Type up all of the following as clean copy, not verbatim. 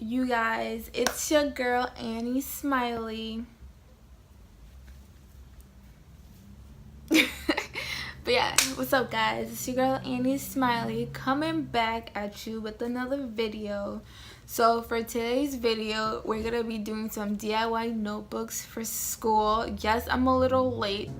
You guys, it's your girl Annie Smiley. But yeah, what's up guys? It's your girl Annie Smiley coming back at you with another video. So for today's video, we're gonna be doing some DIY notebooks for school. Yes, I'm a little late.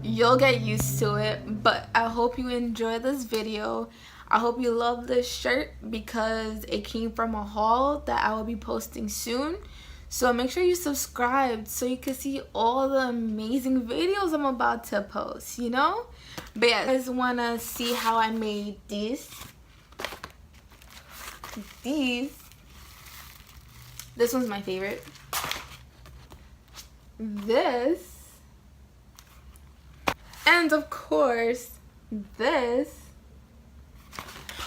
You'll get used to it, but I hope you enjoy this video. I hope you love this shirt because it came from a haul that I will be posting soon. So make sure you subscribe so you can see all the amazing videos I'm about to post, you know? But yeah, I just want to see how I made these. This one's my favorite. This. And of course, this.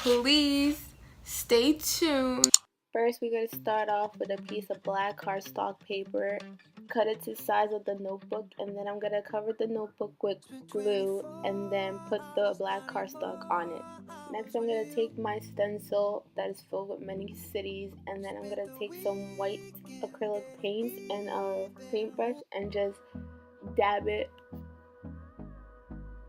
Please stay tuned. First, we're going to start off with a piece of black cardstock paper, cut it to the size of the notebook, and then I'm going to cover the notebook with glue and then put the black cardstock on it. Next, I'm going to take my stencil that is filled with many cities, and then I'm going to take some white acrylic paint and a paintbrush and just dab it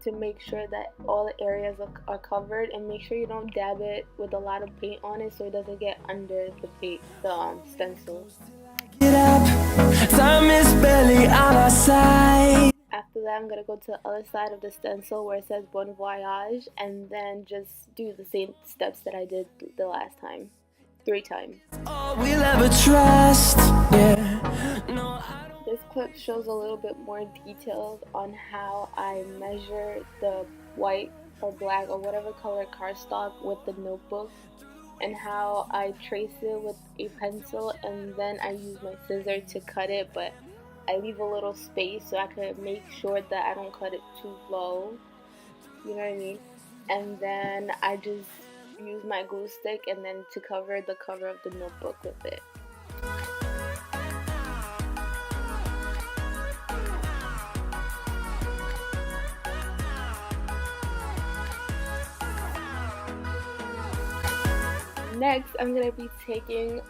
to make sure that all the areas are covered, and make sure you don't dab it with a lot of paint on it so it doesn't get under the paint, the stencil. Time is barely on our side. After that, I'm gonna go to the other side of the stencil where it says Bon Voyage, and then just do the same steps that I did the last time, 3 times. All we'll ever trust, yeah. No, this clip shows a little bit more details on how I measure the white or black or whatever color cardstock with the notebook, and how I trace it with a pencil, and then I use my scissor to cut it, but I leave a little space so I can make sure that I don't cut it too low, you know what I mean? And then I just use my glue stick and then to cover the cover of the notebook with it. Next, I'm going to be taking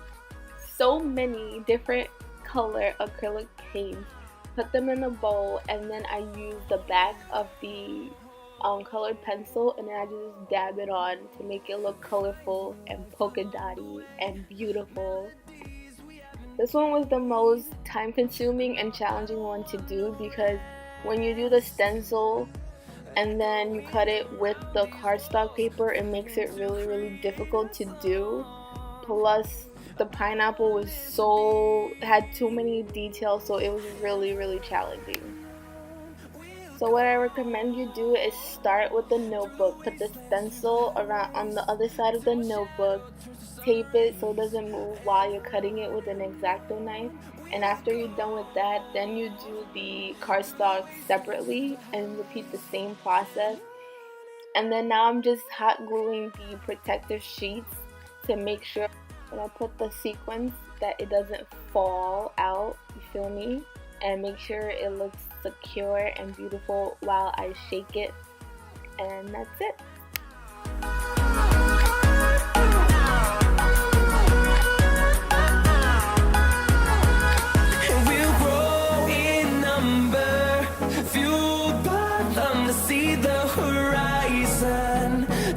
so many different color acrylic paints, put them in a bowl, and then I use the back of the colored pencil, and then I just dab it on to make it look colorful and polka dotty and beautiful. This one was the most time consuming and challenging one to do because when you do the stencil and then you cut it with the cardstock paper, it makes it really difficult to do. Plus the pineapple had too many details, so it was really challenging. So what I recommend you do is start with the notebook, put the stencil around on the other side of the notebook, tape it so it doesn't move while you're cutting it with an X-Acto knife. And after you're done with that, then you do the cardstock separately and repeat the same process. And then now I'm just hot gluing the protective sheets to make sure when I put the sequins that it doesn't fall out, you feel me? And make sure it looks secure and beautiful while I shake it. And that's it.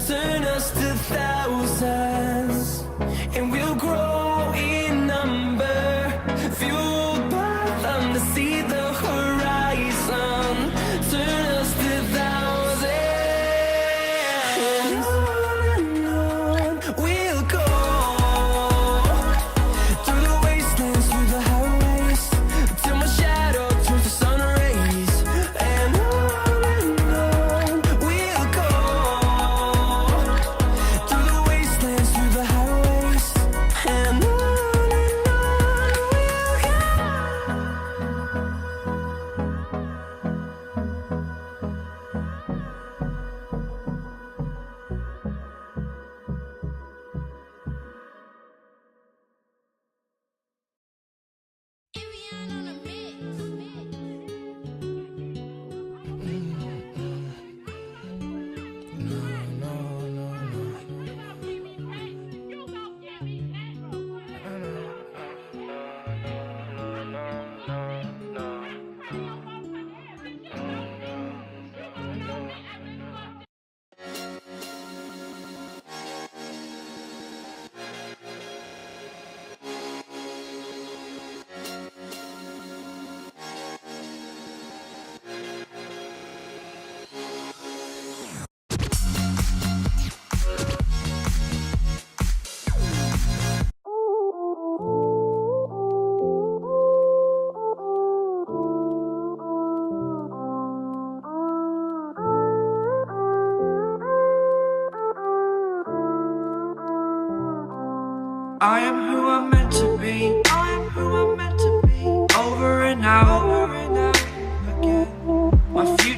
Turn us to thousands, and we'll grow in number, fueled by them to see the horizon. Turn us to thousands.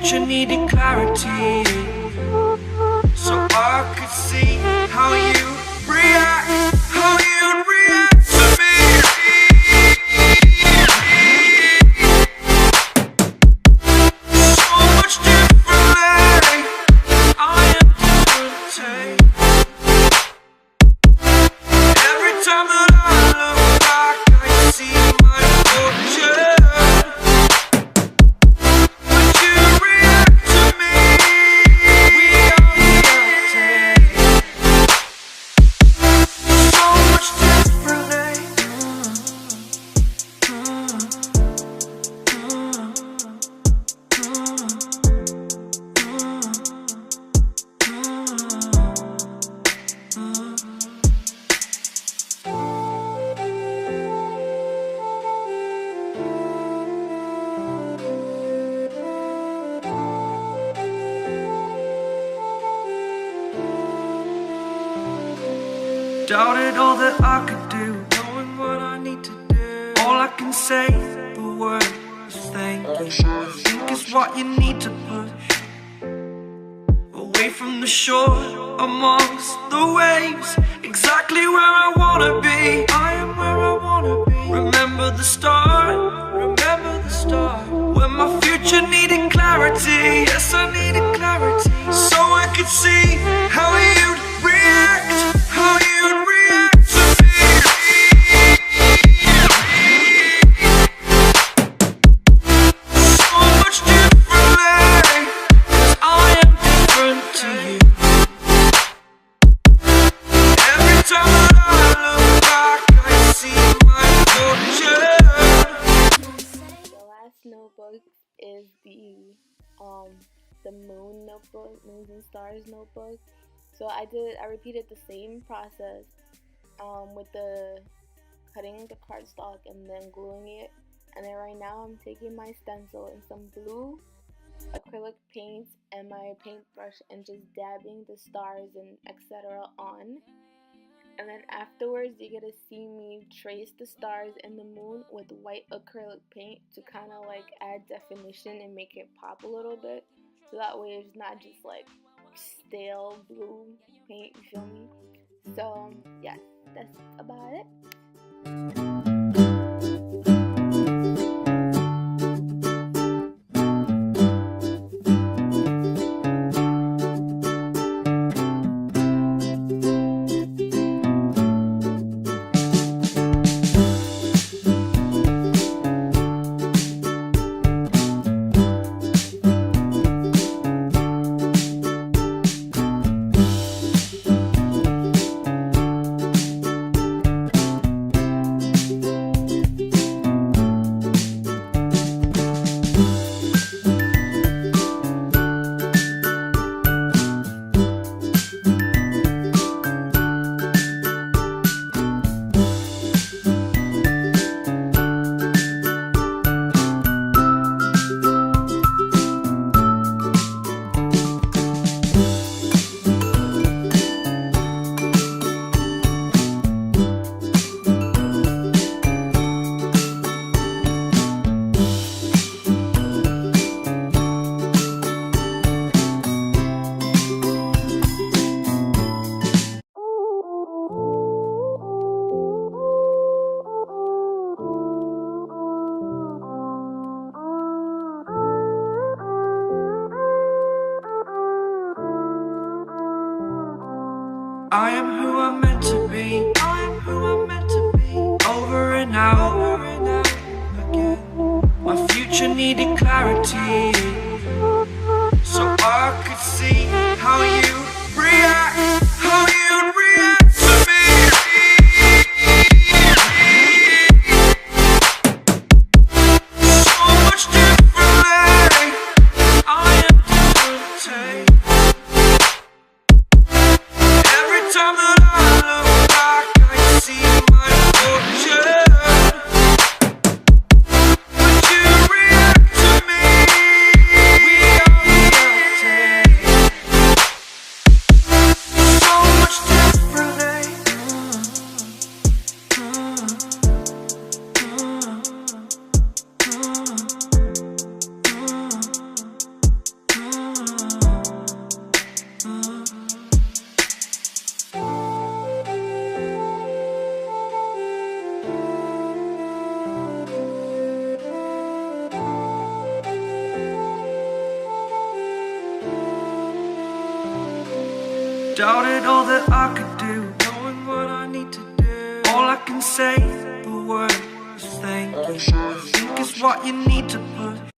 future needed clarity, so I could see how you react, how you'd react to me. So much differently, I am different. Every time that I look back, I see my fortune. Doubted all that I could do, knowing what I need to do. All I can say, the word is thank you. I think it's what you need to push away from the shore, amongst the waves. Exactly where I wanna be. I am where I wanna be. Remember the start, remember the start, when my future needed clarity. Yes, I needed clarity, so I could see how you'd react, how you'd react to me. So much differently, 'cause I am different to you. Every time that I look back, I see my fortune. The last notebook is the moon notebook, moons and stars notebook. So I repeated the same process with the cutting the cardstock and then gluing it. And then right now I'm taking my stencil and some blue acrylic paints and my paintbrush and just dabbing the stars and etc. on. And then afterwards you're gonna see me trace the stars and the moon with white acrylic paint to kind of like add definition and make it pop a little bit. So that way it's not just like stale blue paint, you feel me? So yes, that's about it. I am who I'm meant to be. I am who I'm meant to be. Over and out again. My future needed clarity, so I could see how you react, how you'd react to me. So much differently, I am different. Every time that I look back, I see my fortune. Would you react to me? We are reacting. Doubted all that I could do, knowing what I need to do. All I can say, the word is thank you. I think it's what you need to push.